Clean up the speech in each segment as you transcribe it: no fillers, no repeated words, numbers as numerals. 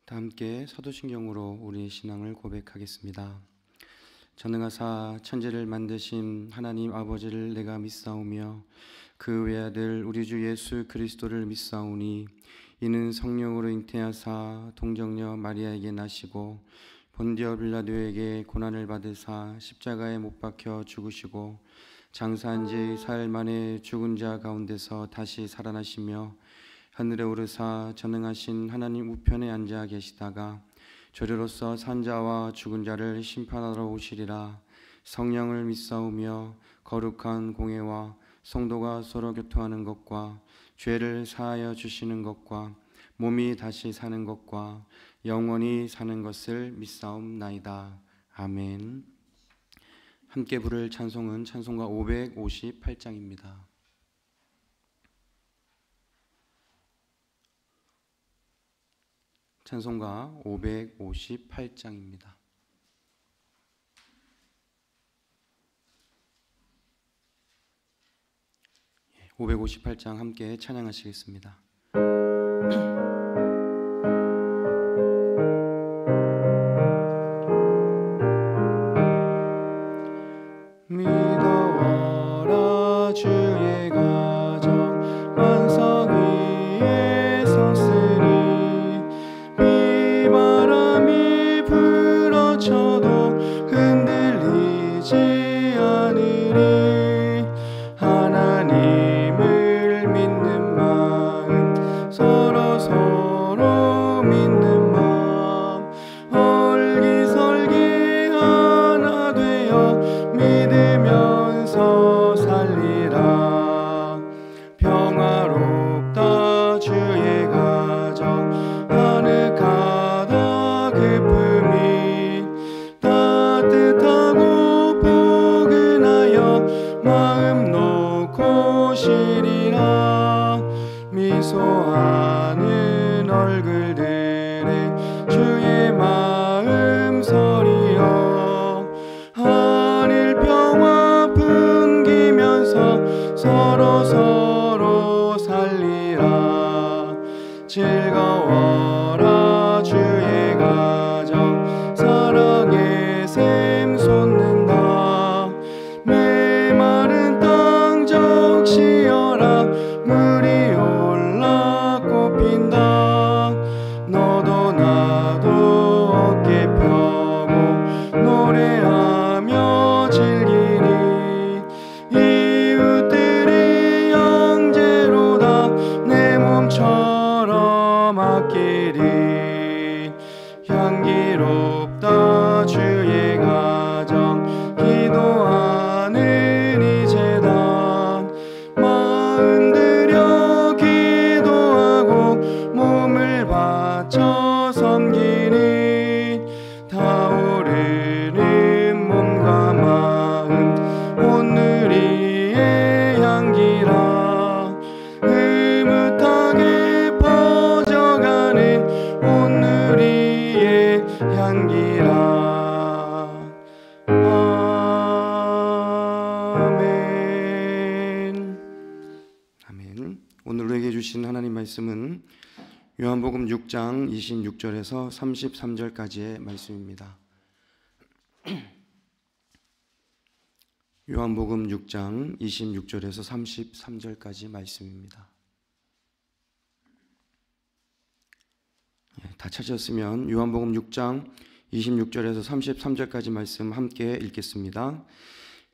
다 함께 사도신경으로 우리의 신앙을 고백하겠습니다. 전능하사 천지를 만드신 하나님 아버지를 내가 믿사오며 그 외아들 우리 주 예수 그리스도를 믿사오니 이는 성령으로 잉태하사 동정녀 마리아에게 나시고 본디오 빌라도에게 고난을 받으사 십자가에 못 박혀 죽으시고 장사한 지 사흘 만에 죽은 자 가운데서 다시 살아나시며 하늘에 오르사 전능하신 하나님 우편에 앉아 계시다가 저리로서 산자와 죽은 자를 심판하러 오시리라. 성령을 믿사오며 거룩한 공회와 성도가 서로 교통하는 것과 죄를 사하여 주시는 것과 몸이 다시 사는 것과 영원히 사는 것을 믿사옵나이다. 아멘. 함께 부를 찬송은 찬송가 558장입니다. 찬송가 558장입니다. 558장 함께 찬양하시겠습니다. 믿어와라 주의 가정 완성 위에 섰으니 비바람이 불어쳐도 흔들리지 않으리. 하나님을 믿는 마음 서로 믿는 마음 얼기설기 하나 되어 믿으면서 살리라. 평화롭다 주의 가정 아늑하다 기쁨이 따뜻하고 포근하여 마음 놓고 쉬리라. 미소하는 얼굴들에 주의 마음 서리여 하늘 평화 풍기면서 서로 살리라. 즐거워라 주의 가정 사랑의 샘 솟는다. 메마른 땅 적시어라. 물이 올라 꽃핀다. 너도 나도 어깨 펴고 노래하며 즐기니 이웃들이 형제로다. 내 몸처럼 아끼리. 향기롭다 주의 가정 기도하는 이 제단. 마음 들여 기도하고 몸을 바쳐 섬기니 타오르는 몸과 마음 오늘이의 향기라. 흐뭇하게 퍼져가는 오늘이의 향기라. 아멘. 아멘. 오늘 우리에게 주신 하나님 말씀은 요한복음 6장 26절에서 33절까지의 말씀입니다. 요한복음 6장 26절에서 33절까지 말씀입니다. 다 찾으셨으면 요한복음 6장 26절에서 33절까지 말씀 함께 읽겠습니다.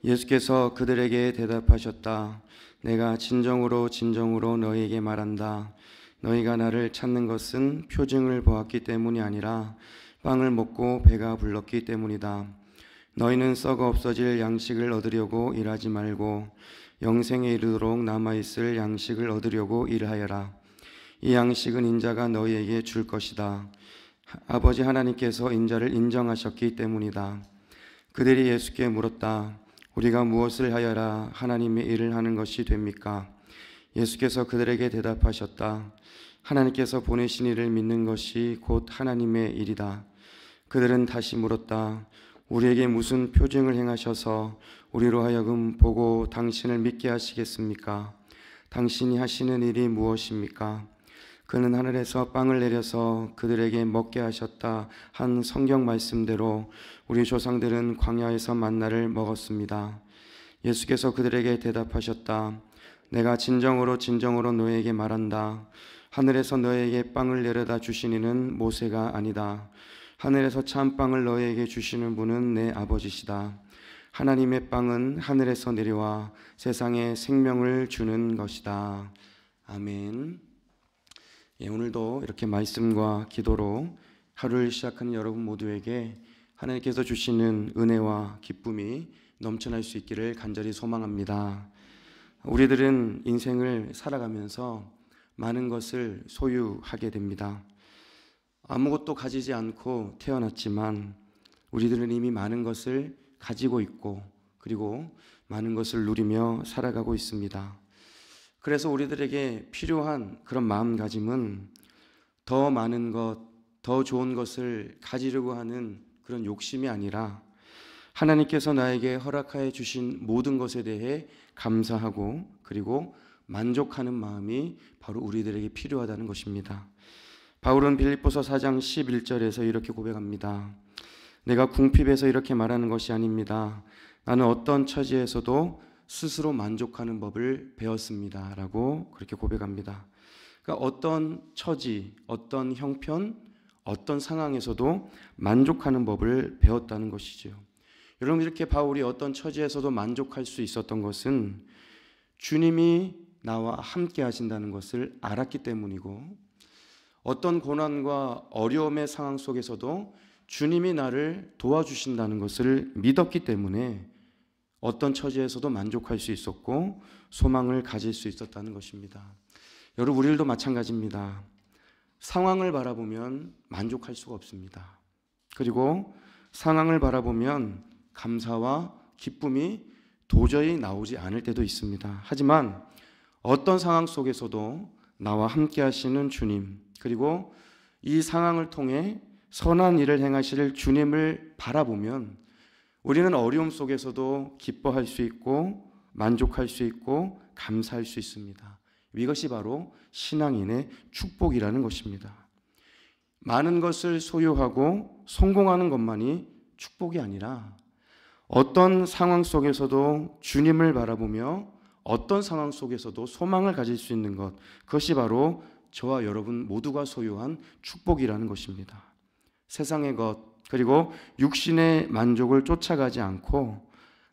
예수께서 그들에게 대답하셨다. 내가 진정으로 너희에게 말한다. 너희가 나를 찾는 것은 표징을 보았기 때문이 아니라 빵을 먹고 배가 불렀기 때문이다. 너희는 썩어 없어질 양식을 얻으려고 일하지 말고 영생에 이르도록 남아있을 양식을 얻으려고 일하여라. 이 양식은 인자가 너희에게 줄 것이다. 아버지 하나님께서 인자를 인정하셨기 때문이다. 그들이 예수께 물었다. 우리가 무엇을 하여라 하나님의 일을 하는 것이 됩니까? 예수께서 그들에게 대답하셨다. 하나님께서 보내신 이를 믿는 것이 곧 하나님의 일이다. 그들은 다시 물었다. 우리에게 무슨 표징을 행하셔서 우리로 하여금 보고 당신을 믿게 하시겠습니까? 당신이 하시는 일이 무엇입니까? 그는 하늘에서 빵을 내려서 그들에게 먹게 하셨다 한 성경 말씀대로 우리 조상들은 광야에서 만나를 먹었습니다. 예수께서 그들에게 대답하셨다. 내가 진정으로 진정으로 너에게 말한다. 하늘에서 너에게 빵을 내려다 주시니는 모세가 아니다. 하늘에서 참 빵을 너에게 주시는 분은 내 아버지시다. 하나님의 빵은 하늘에서 내려와 세상에 생명을 주는 것이다. 아멘. 오늘도 이렇게 말씀과 기도로 하루를 시작하는 여러분 모두에게 하나님께서 주시는 은혜와 기쁨이 넘쳐날 수 있기를 간절히 소망합니다. 우리들은 인생을 살아가면서 많은 것을 소유하게 됩니다. 아무것도 가지지 않고 태어났지만 우리들은 이미 많은 것을 가지고 있고 그리고 많은 것을 누리며 살아가고 있습니다. 그래서 우리들에게 필요한 그런 마음가짐은 더 많은 것, 더 좋은 것을 가지려고 하는 그런 욕심이 아니라 하나님께서 나에게 허락하여 주신 모든 것에 대해 감사하고 그리고 만족하는 마음이 바로 우리들에게 필요하다는 것입니다. 바울은 빌립보서 4장 11절에서 이렇게 고백합니다. 내가 궁핍해서 이렇게 말하는 것이 아닙니다. 나는 어떤 처지에서도 스스로 만족하는 법을 배웠습니다. 라고 그렇게 고백합니다. 그러니까 어떤 처지, 어떤 형편, 어떤 상황에서도 만족하는 법을 배웠다는 것이죠. 여러분, 이렇게 바울이 어떤 처지에서도 만족할 수 있었던 것은 주님이 나와 함께 하신다는 것을 알았기 때문이고, 어떤 고난과 어려움의 상황 속에서도 주님이 나를 도와주신다는 것을 믿었기 때문에 어떤 처지에서도 만족할 수 있었고 소망을 가질 수 있었다는 것입니다. 여러분, 우리들도 마찬가지입니다. 상황을 바라보면 만족할 수가 없습니다. 그리고 상황을 바라보면 감사와 기쁨이 도저히 나오지 않을 때도 있습니다. 하지만 어떤 상황 속에서도 나와 함께 하시는 주님, 그리고 이 상황을 통해 선한 일을 행하실 주님을 바라보면 우리는 어려움 속에서도 기뻐할 수 있고 만족할 수 있고 감사할 수 있습니다. 이것이 바로 신앙인의 축복이라는 것입니다. 많은 것을 소유하고 성공하는 것만이 축복이 아니라 어떤 상황 속에서도 주님을 바라보며 어떤 상황 속에서도 소망을 가질 수 있는 것, 그것이 바로 저와 여러분 모두가 소유한 축복이라는 것입니다. 세상의 것 그리고 육신의 만족을 쫓아가지 않고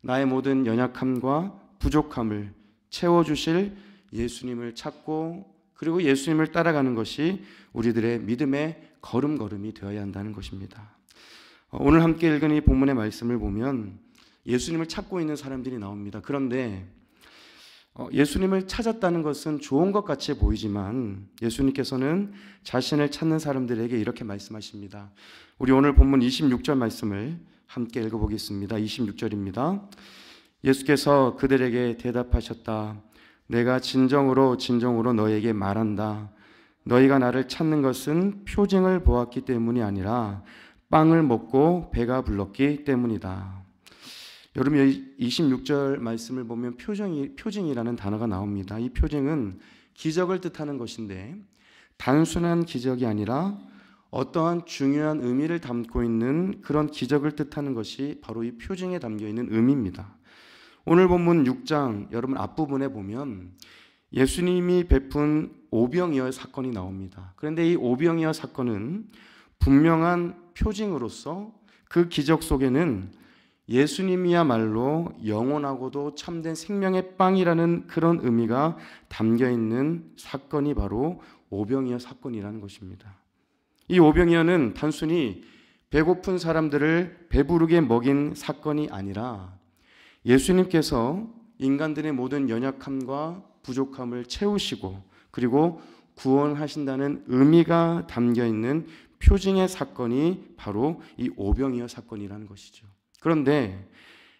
나의 모든 연약함과 부족함을 채워주실 예수님을 찾고 그리고 예수님을 따라가는 것이 우리들의 믿음의 걸음걸음이 되어야 한다는 것입니다. 오늘 함께 읽은 이 본문의 말씀을 보면 예수님을 찾고 있는 사람들이 나옵니다. 그런데 예수님을 찾았다는 것은 좋은 것 같이 보이지만 예수님께서는 자신을 찾는 사람들에게 이렇게 말씀하십니다. 우리 오늘 본문 26절 말씀을 함께 읽어보겠습니다. 26절입니다. 예수께서 그들에게 대답하셨다. 내가 진정으로 진정으로 너에게 말한다. 너희가 나를 찾는 것은 표징을 보았기 때문이 아니라 빵을 먹고 배가 불렀기 때문이다. 여러분, 26절 말씀을 보면 표징이라는 단어가 나옵니다. 이 표징은 기적을 뜻하는 것인데 단순한 기적이 아니라 어떠한 중요한 의미를 담고 있는 그런 기적을 뜻하는 것이 바로 이 표징에 담겨있는 의미입니다. 오늘 본문 6장 여러분 앞부분에 보면 예수님이 베푼 오병이어 사건이 나옵니다. 그런데 이 오병이어 사건은 분명한 표징으로서 그 기적 속에는 예수님이야말로 영원하고도 참된 생명의 빵이라는 그런 의미가 담겨있는 사건이 바로 오병이어 사건이라는 것입니다. 이 오병이어는 단순히 배고픈 사람들을 배부르게 먹인 사건이 아니라 예수님께서 인간들의 모든 연약함과 부족함을 채우시고 그리고 구원하신다는 의미가 담겨있는 표징의 사건이 바로 이 오병이어 사건이라는 것이죠. 그런데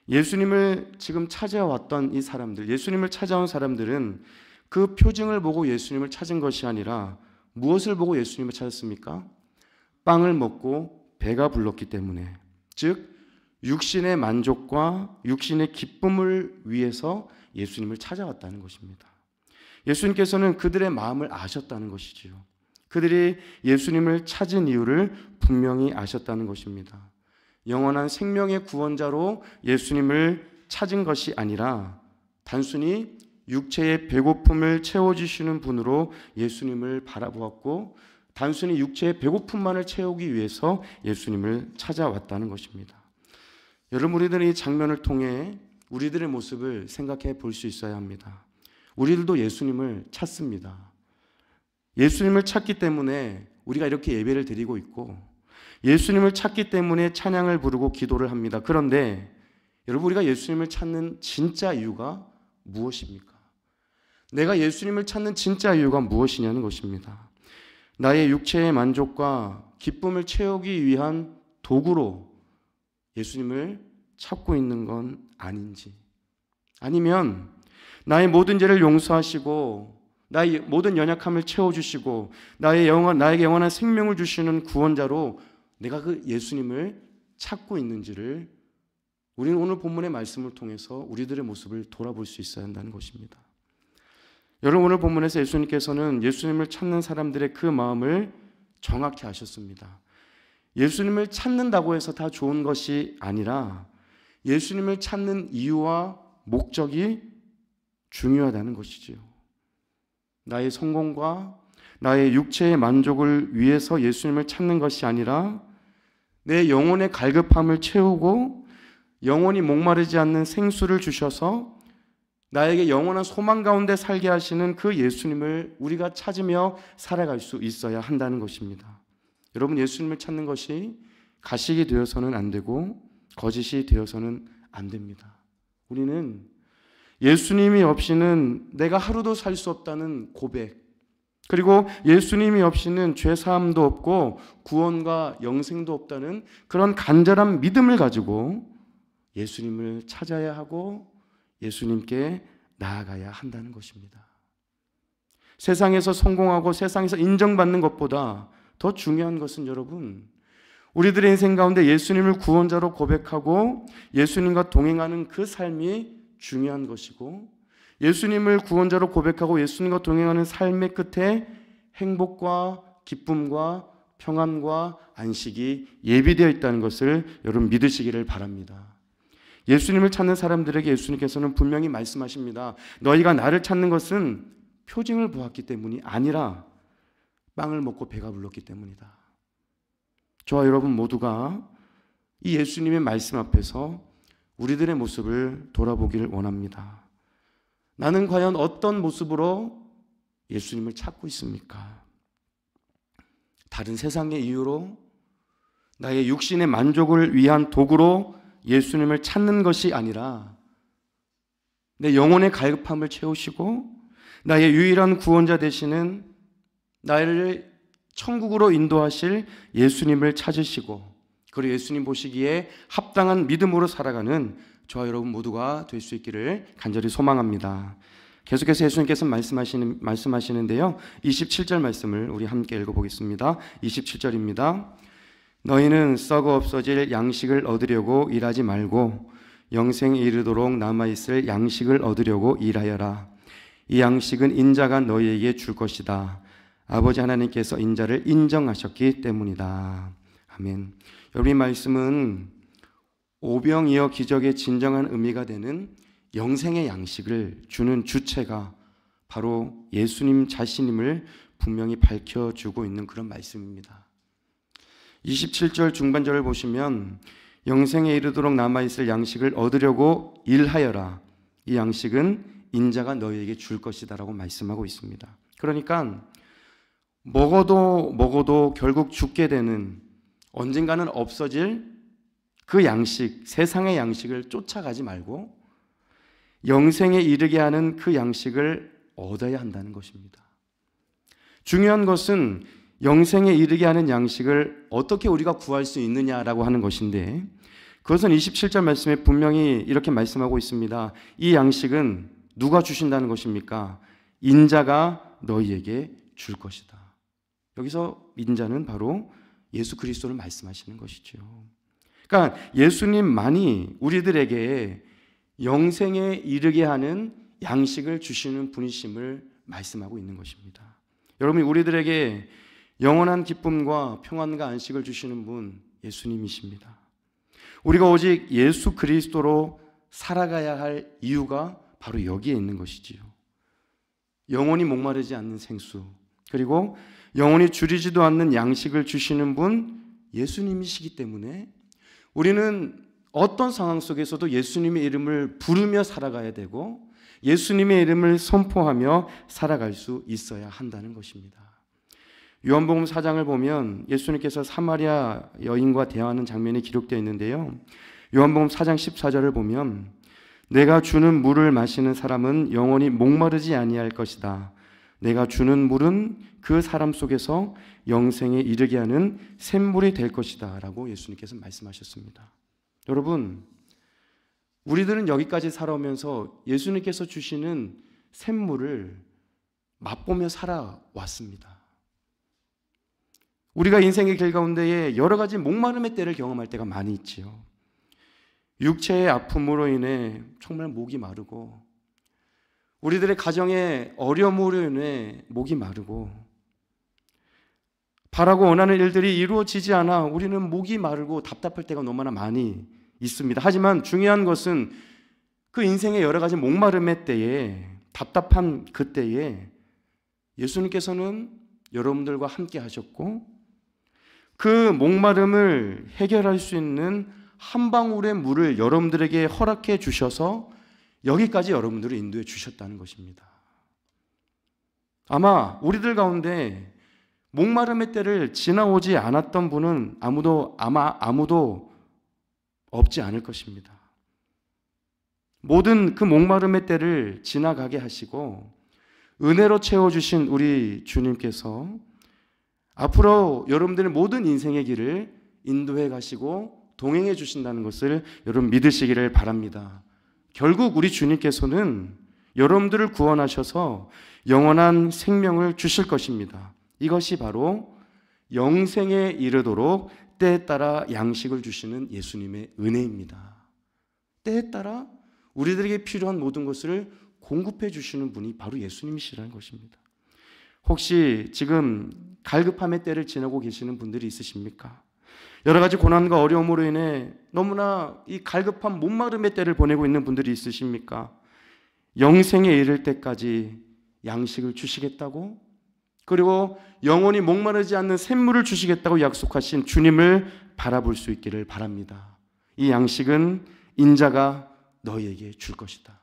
예수님을 지금 찾아왔던 이 사람들, 예수님을 찾아온 사람들은 그 표징을 보고 예수님을 찾은 것이 아니라 무엇을 보고 예수님을 찾았습니까? 빵을 먹고 배가 불렀기 때문에, 즉 육신의 만족과 육신의 기쁨을 위해서 예수님을 찾아왔다는 것입니다. 예수님께서는 그들의 마음을 아셨다는 것이지요. 그들이 예수님을 찾은 이유를 분명히 아셨다는 것입니다. 영원한 생명의 구원자로 예수님을 찾은 것이 아니라 단순히 육체의 배고픔을 채워주시는 분으로 예수님을 바라보았고 단순히 육체의 배고픔만을 채우기 위해서 예수님을 찾아왔다는 것입니다. 여러분, 우리들은 이 장면을 통해 우리들의 모습을 생각해 볼 수 있어야 합니다. 우리들도 예수님을 찾습니다. 예수님을 찾기 때문에 우리가 이렇게 예배를 드리고 있고 예수님을 찾기 때문에 찬양을 부르고 기도를 합니다. 그런데 여러분, 우리가 예수님을 찾는 진짜 이유가 무엇입니까? 내가 예수님을 찾는 진짜 이유가 무엇이냐는 것입니다. 나의 육체의 만족과 기쁨을 채우기 위한 도구로 예수님을 찾고 있는 건 아닌지, 아니면 나의 모든 죄를 용서하시고 나의 모든 연약함을 채워주시고 나에게 영원한 생명을 주시는 구원자로 내가 그 예수님을 찾고 있는지를 우리는 오늘 본문의 말씀을 통해서 우리들의 모습을 돌아볼 수 있어야 한다는 것입니다. 여러분, 오늘 본문에서 예수님께서는 예수님을 찾는 사람들의 그 마음을 정확히 아셨습니다. 예수님을 찾는다고 해서 다 좋은 것이 아니라 예수님을 찾는 이유와 목적이 중요하다는 것이지요. 나의 성공과 나의 육체의 만족을 위해서 예수님을 찾는 것이 아니라 내 영혼의 갈급함을 채우고 영혼이 목마르지 않는 생수를 주셔서 나에게 영원한 소망 가운데 살게 하시는 그 예수님을 우리가 찾으며 살아갈 수 있어야 한다는 것입니다. 여러분, 예수님을 찾는 것이 가식이 되어서는 안 되고 거짓이 되어서는 안 됩니다. 우리는 예수님이 없이는 내가 하루도 살 수 없다는 고백, 그리고 예수님이 없이는 죄사함도 없고 구원과 영생도 없다는 그런 간절한 믿음을 가지고 예수님을 찾아야 하고 예수님께 나아가야 한다는 것입니다. 세상에서 성공하고 세상에서 인정받는 것보다 더 중요한 것은 여러분, 우리들의 인생 가운데 예수님을 구원자로 고백하고 예수님과 동행하는 그 삶이 중요한 것이고, 예수님을 구원자로 고백하고 예수님과 동행하는 삶의 끝에 행복과 기쁨과 평안과 안식이 예비되어 있다는 것을 여러분 믿으시기를 바랍니다. 예수님을 찾는 사람들에게 예수님께서는 분명히 말씀하십니다. 너희가 나를 찾는 것은 표징을 보았기 때문이 아니라 빵을 먹고 배가 불렀기 때문이다. 저와 여러분 모두가 이 예수님의 말씀 앞에서 우리들의 모습을 돌아보기를 원합니다. 나는 과연 어떤 모습으로 예수님을 찾고 있습니까? 다른 세상의 이유로 나의 육신의 만족을 위한 도구로 예수님을 찾는 것이 아니라 내 영혼의 갈급함을 채우시고 나의 유일한 구원자 되시는 나를 천국으로 인도하실 예수님을 찾으시고 그리고 예수님 보시기에 합당한 믿음으로 살아가는 저와 여러분 모두가 될 수 있기를 간절히 소망합니다. 계속해서 예수님께서 말씀하시는데요. 27절 말씀을 우리 함께 읽어보겠습니다. 27절입니다. 너희는 썩어 없어질 양식을 얻으려고 일하지 말고 영생에 이르도록 남아있을 양식을 얻으려고 일하여라. 이 양식은 인자가 너희에게 줄 것이다. 아버지 하나님께서 인자를 인정하셨기 때문이다. 아멘. 여러분, 이 말씀은 오병이어 기적의 진정한 의미가 되는 영생의 양식을 주는 주체가 바로 예수님 자신임을 분명히 밝혀주고 있는 그런 말씀입니다. 27절 중반절을 보시면 영생에 이르도록 남아있을 양식을 얻으려고 일하여라. 이 양식은 인자가 너희에게 줄 것이다 라고 말씀하고 있습니다. 그러니까 먹어도 결국 죽게 되는, 언젠가는 없어질 그 양식, 세상의 양식을 쫓아가지 말고 영생에 이르게 하는 그 양식을 얻어야 한다는 것입니다. 중요한 것은 영생에 이르게 하는 양식을 어떻게 우리가 구할 수 있느냐라고 하는 것인데, 그것은 27절 말씀에 분명히 이렇게 말씀하고 있습니다. 이 양식은 누가 주신다는 것입니까? 인자가 너희에게 줄 것이다. 여기서 인자는 바로 예수 그리스도를 말씀하시는 것이죠. 그러니까 예수님만이 우리들에게 영생에 이르게 하는 양식을 주시는 분이심을 말씀하고 있는 것입니다. 여러분이 우리들에게 영원한 기쁨과 평안과 안식을 주시는 분 예수님이십니다. 우리가 오직 예수 그리스도로 살아가야 할 이유가 바로 여기에 있는 것이지요. 영원히 목마르지 않는 생수, 그리고 영원히 줄이지도 않는 양식을 주시는 분 예수님이시기 때문에 우리는 어떤 상황 속에서도 예수님의 이름을 부르며 살아가야 되고 예수님의 이름을 선포하며 살아갈 수 있어야 한다는 것입니다. 요한복음 4장을 보면 예수님께서 사마리아 여인과 대화하는 장면이 기록되어 있는데요. 요한복음 4장 14절을 보면 내가 주는 물을 마시는 사람은 영원히 목마르지 아니할 것이다. 내가 주는 물은 그 사람 속에서 영생에 이르게 하는 샘물이 될 것이다 라고 예수님께서 말씀하셨습니다. 여러분, 우리들은 여기까지 살아오면서 예수님께서 주시는 샘물을 맛보며 살아왔습니다. 우리가 인생의 길 가운데에 여러 가지 목마름의 때를 경험할 때가 많이 있지요. 육체의 아픔으로 인해 정말 목이 마르고, 우리들의 가정의 어려움으로 인해 목이 마르고, 바라고 원하는 일들이 이루어지지 않아 우리는 목이 마르고 답답할 때가 너무나 많이 있습니다. 하지만 중요한 것은 그 인생의 여러 가지 목마름의 때에, 답답한 그때에 예수님께서는 여러분들과 함께 하셨고, 그 목마름을 해결할 수 있는 한 방울의 물을 여러분들에게 허락해 주셔서 여기까지 여러분들을 인도해 주셨다는 것입니다. 아마 우리들 가운데 목마름의 때를 지나오지 않았던 분은 아무도 없지 않을 것입니다. 모든 그 목마름의 때를 지나가게 하시고 은혜로 채워주신 우리 주님께서 앞으로 여러분들의 모든 인생의 길을 인도해 가시고 동행해 주신다는 것을 여러분 믿으시기를 바랍니다. 결국 우리 주님께서는 여러분들을 구원하셔서 영원한 생명을 주실 것입니다. 이것이 바로 영생에 이르도록 때에 따라 양식을 주시는 예수님의 은혜입니다. 때에 따라 우리들에게 필요한 모든 것을 공급해 주시는 분이 바로 예수님이시라는 것입니다. 혹시 지금 갈급함의 때를 지나고 계시는 분들이 있으십니까? 여러 가지 고난과 어려움으로 인해 너무나 이 갈급한 목마름의 때를 보내고 있는 분들이 있으십니까? 영생에 이를 때까지 양식을 주시겠다고, 그리고 영원히 목마르지 않는 샘물을 주시겠다고 약속하신 주님을 바라볼 수 있기를 바랍니다. 이 양식은 인자가 너희에게 줄 것이다.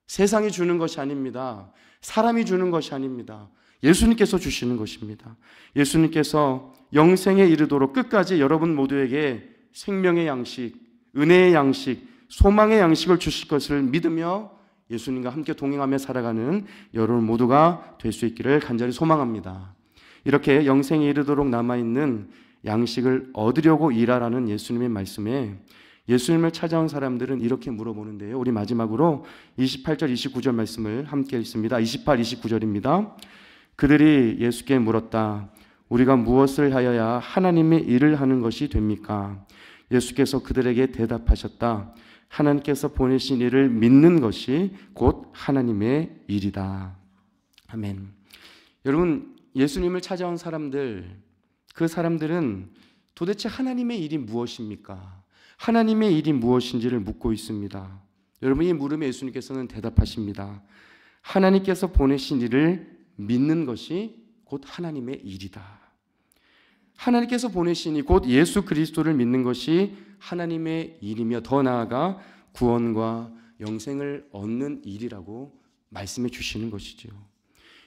세상이 주는 것이 아닙니다. 사람이 주는 것이 아닙니다. 예수님께서 주시는 것입니다. 예수님께서 영생에 이르도록 끝까지 여러분 모두에게 생명의 양식, 은혜의 양식, 소망의 양식을 주실 것을 믿으며 예수님과 함께 동행하며 살아가는 여러분 모두가 될 수 있기를 간절히 소망합니다. 이렇게 영생에 이르도록 남아있는 양식을 얻으려고 일하라는 예수님의 말씀에 예수님을 찾아온 사람들은 이렇게 물어보는데요. 우리 마지막으로 28절, 29절 말씀을 함께 읽습니다. 28, 29절입니다. 그들이 예수께 물었다. 우리가 무엇을 하여야 하나님의 일을 하는 것이 됩니까? 예수께서 그들에게 대답하셨다. 하나님께서 보내신 일을 믿는 것이 곧 하나님의 일이다. 아멘. 여러분, 예수님을 찾아온 사람들, 그 사람들은 도대체 하나님의 일이 무엇입니까? 하나님의 일이 무엇인지를 묻고 있습니다. 여러분, 이 물음에 예수님께서는 대답하십니다. 하나님께서 보내신 일을 믿는 것이 곧 하나님의 일이다. 하나님께서 보내신 이 곧 예수 그리스도를 믿는 것이 하나님의 일이며 더 나아가 구원과 영생을 얻는 일이라고 말씀해 주시는 것이죠.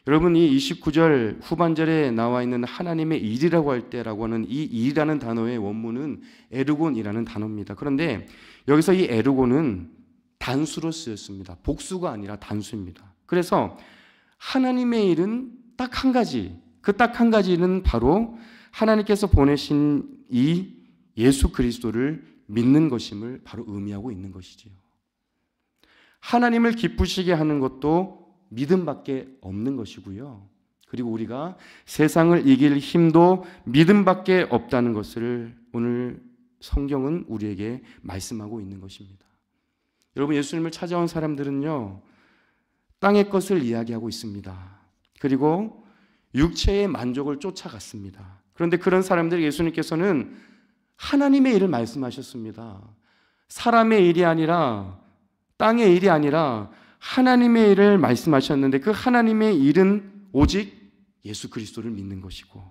여러분, 이 29절 후반절에 나와 있는 하나님의 일이라고 할 때라고 하는 이 일이라는 단어의 원문은 에르곤이라는 단어입니다. 그런데 여기서 이 에르곤은 단수로 쓰였습니다. 복수가 아니라 단수입니다. 그래서 하나님의 일은 딱 한 가지, 그 딱 한 가지는 바로 하나님께서 보내신 이 예수 그리스도를 믿는 것임을 바로 의미하고 있는 것이지요. 하나님을 기쁘시게 하는 것도 믿음밖에 없는 것이고요. 그리고 우리가 세상을 이길 힘도 믿음밖에 없다는 것을 오늘 성경은 우리에게 말씀하고 있는 것입니다. 여러분, 예수님을 찾아온 사람들은요, 땅의 것을 이야기하고 있습니다. 그리고 육체의 만족을 쫓아갔습니다. 그런데 그런 사람들 예수님께서는 하나님의 일을 말씀하셨습니다. 사람의 일이 아니라, 땅의 일이 아니라 하나님의 일을 말씀하셨는데, 그 하나님의 일은 오직 예수 그리스도를 믿는 것이고,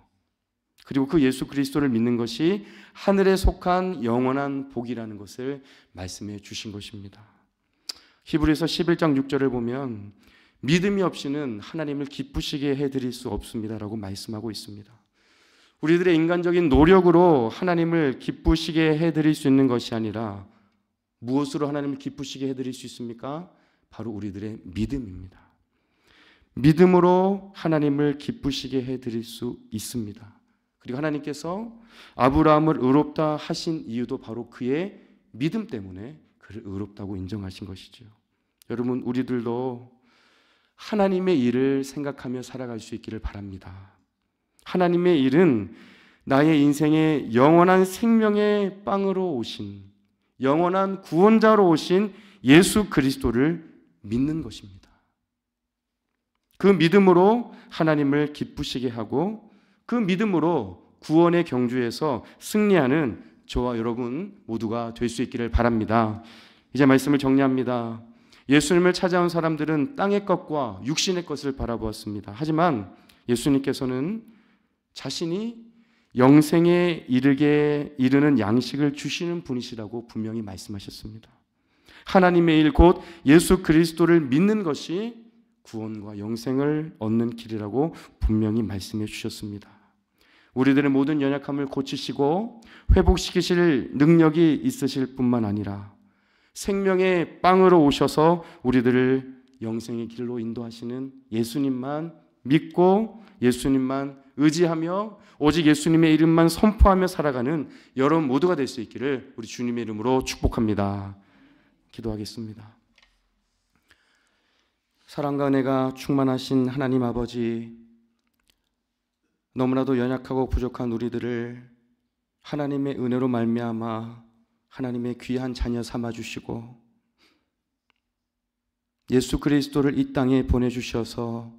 그리고 그 예수 그리스도를 믿는 것이 하늘에 속한 영원한 복이라는 것을 말씀해 주신 것입니다. 히브리서 11장 6절을 보면 믿음이 없이는 하나님을 기쁘시게 해드릴 수 없습니다라고 말씀하고 있습니다. 우리들의 인간적인 노력으로 하나님을 기쁘시게 해드릴 수 있는 것이 아니라 무엇으로 하나님을 기쁘시게 해드릴 수 있습니까? 바로 우리들의 믿음입니다. 믿음으로 하나님을 기쁘시게 해드릴 수 있습니다. 그리고 하나님께서 아브라함을 의롭다 하신 이유도 바로 그의 믿음 때문에 그를 의롭다고 인정하신 것이죠. 여러분, 우리들도 하나님의 일을 생각하며 살아갈 수 있기를 바랍니다. 하나님의 일은 나의 인생에 영원한 생명의 빵으로 오신, 영원한 구원자로 오신 예수 그리스도를 믿는 것입니다. 그 믿음으로 하나님을 기쁘시게 하고 그 믿음으로 구원의 경주에서 승리하는 저와 여러분 모두가 될 수 있기를 바랍니다. 이제 말씀을 정리합니다. 예수님을 찾아온 사람들은 땅의 것과 육신의 것을 바라보았습니다. 하지만 예수님께서는 자신이 영생에 이르는 양식을 주시는 분이시라고 분명히 말씀하셨습니다. 하나님의 일 곧 예수 그리스도를 믿는 것이 구원과 영생을 얻는 길이라고 분명히 말씀해 주셨습니다. 우리들의 모든 연약함을 고치시고 회복시키실 능력이 있으실 뿐만 아니라 생명의 빵으로 오셔서 우리들을 영생의 길로 인도하시는 예수님만 믿고 예수님만 의지하며 오직 예수님의 이름만 선포하며 살아가는 여러분 모두가 될 수 있기를 우리 주님의 이름으로 축복합니다. 기도하겠습니다. 사랑과 은혜가 충만하신 하나님 아버지, 너무나도 연약하고 부족한 우리들을 하나님의 은혜로 말미암아 하나님의 귀한 자녀 삼아주시고 예수 그리스도를 이 땅에 보내주셔서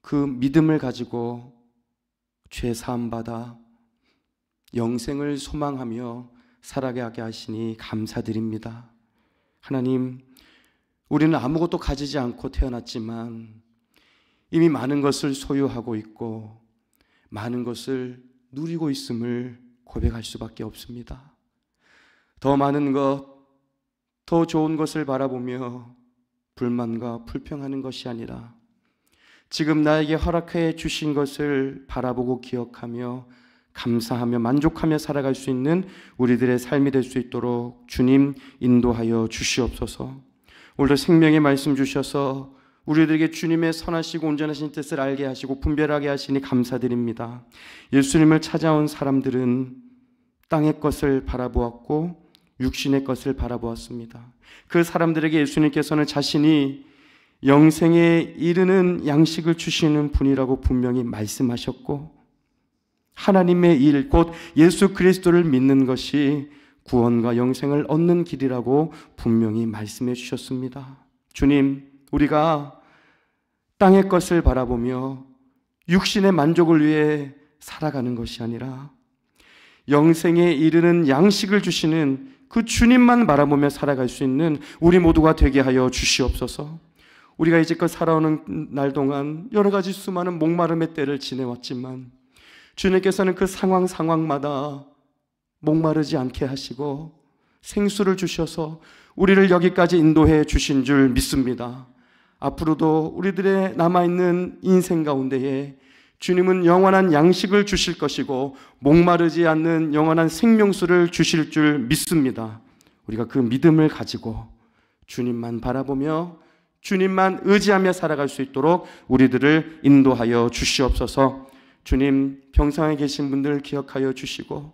그 믿음을 가지고 죄 사함받아 영생을 소망하며 살아가게 하시니 감사드립니다. 하나님, 우리는 아무것도 가지지 않고 태어났지만 이미 많은 것을 소유하고 있고 많은 것을 누리고 있음을 고백할 수밖에 없습니다. 더 많은 것, 더 좋은 것을 바라보며 불만과 불평하는 것이 아니라 지금 나에게 허락해 주신 것을 바라보고 기억하며 감사하며 만족하며 살아갈 수 있는 우리들의 삶이 될 수 있도록 주님 인도하여 주시옵소서. 오늘도 생명의 말씀 주셔서 우리들에게 주님의 선하시고 온전하신 뜻을 알게 하시고 분별하게 하시니 감사드립니다. 예수님을 찾아온 사람들은 땅의 것을 바라보았고 육신의 것을 바라보았습니다. 그 사람들에게 예수님께서는 자신이 영생에 이르는 양식을 주시는 분이라고 분명히 말씀하셨고 하나님의 일, 곧 예수 그리스도를 믿는 것이 구원과 영생을 얻는 길이라고 분명히 말씀해 주셨습니다. 주님, 우리가 땅의 것을 바라보며 육신의 만족을 위해 살아가는 것이 아니라 영생에 이르는 양식을 주시는 그 주님만 바라보며 살아갈 수 있는 우리 모두가 되게 하여 주시옵소서. 우리가 이제껏 살아오는 날 동안 여러 가지 수많은 목마름의 때를 지내왔지만 주님께서는 그 상황마다 목마르지 않게 하시고 생수를 주셔서 우리를 여기까지 인도해 주신 줄 믿습니다. 앞으로도 우리들의 남아있는 인생 가운데에 주님은 영원한 양식을 주실 것이고 목마르지 않는 영원한 생명수를 주실 줄 믿습니다. 우리가 그 믿음을 가지고 주님만 바라보며 주님만 의지하며 살아갈 수 있도록 우리들을 인도하여 주시옵소서. 주님, 병상에 계신 분들을 기억하여 주시고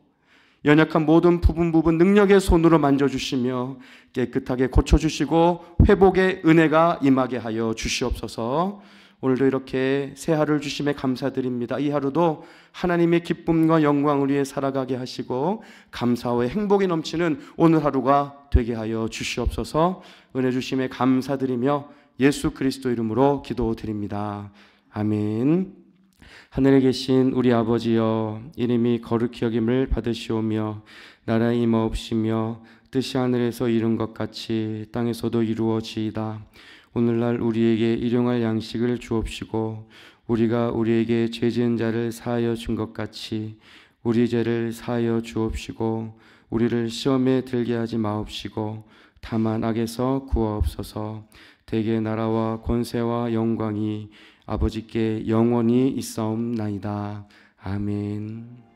연약한 모든 부분 능력의 손으로 만져주시며 깨끗하게 고쳐주시고 회복의 은혜가 임하게 하여 주시옵소서. 오늘도 이렇게 새 하루를 주심에 감사드립니다. 이 하루도 하나님의 기쁨과 영광을 위해 살아가게 하시고 감사와 행복이 넘치는 오늘 하루가 되게 하여 주시옵소서. 은혜 주심에 감사드리며 예수 그리스도 이름으로 기도드립니다. 아멘. 하늘에 계신 우리 아버지여, 이름이 거룩히 여김을 받으시오며 나라에 임하옵시며 뜻이 하늘에서 이룬 것 같이 땅에서도 이루어지이다. 오늘날 우리에게 일용할 양식을 주옵시고 우리가 우리에게 죄 지은 자를 사하여 준 것 같이 우리 죄를 사하여 주옵시고 우리를 시험에 들게 하지 마옵시고 다만 악에서 구하옵소서. 대개 나라와 권세와 영광이 아버지께 영원히 있사옵나이다. 아멘.